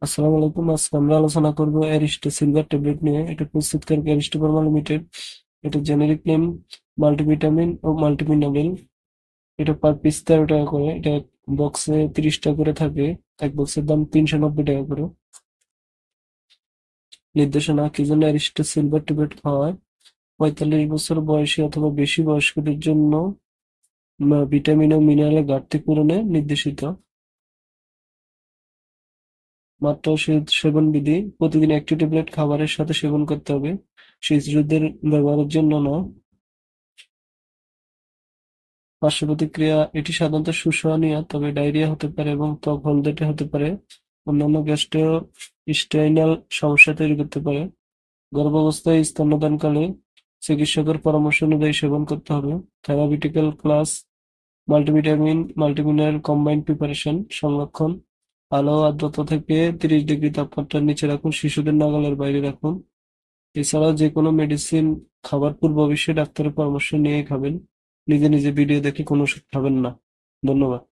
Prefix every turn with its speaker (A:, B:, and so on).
A: আসসালামু আলাইকুম। আজকে আমরা আলোচনা করব অ্যারিস্টো সিলভার ট্যাবলেট নিয়ে। এটা প্রস্তুতকারক অ্যারিস্টো ফার্মা লিমিটেড। এটা জেনেরিক নেম মাল্টিভিটামিন ও মাল্টিমিনারেল। এটা পার পিস 13 টাকা করে। এটা বক্সে 30টা করে থাকে। এক বক্সের দাম 390 টাকা করে। নির্দেশনা: কি জন্য অ্যারিস্টো সিলভার ট্যাবলেট খাওয়া হয়? 45 বছর বয়সী অথবা বেশি বয়স্কদের জন্য ভিটামিন ও মিনারেলের ঘাটতি পূরণে নির্দেশিত। মাত্রা ও সেবন বিধি: প্রতিদিন একটি ট্যাবলেট খাবারের সাথে সেবন করতে হবে, শিশুদের ব্যবহারের জন্য নয়। পার্শ্ব প্রতিক্রিয়া: এটি সাধারণত সুসহনীয়, তবে ডায়রিয়া হতে পারে এবং ত্বক হলদেটে হতে পারে। অন্যান্য গ্যাস্ট্রোইন্টেস্টাইনাল সমস্যা তৈরি করতে পারে। গর্ভাবস্থায় স্তন্যদানকালে চিকিৎসকের পরামর্শ অনুযায়ী সেবন করতে হবে। থেরাপিউটিক্যাল class: multivitamin multimineral combined preparation. সংরক্ষণ: আলো ও আর্দ্রতা থেকে 30 ডিগ্রি তাপমাত্রার নিচে রাখুন, শিশুদের নাগালের বাইরে রাখুন। এছাড়াও যেকোনো মেডিসিন খাবার পূর্বে অবশ্যই ডাক্তারের পরামর্শ নিয়েই খাবেন। নিজে নিজে ভিডিও দেখে কোনো ওষুধ খাবেন না। ধন্যবাদ।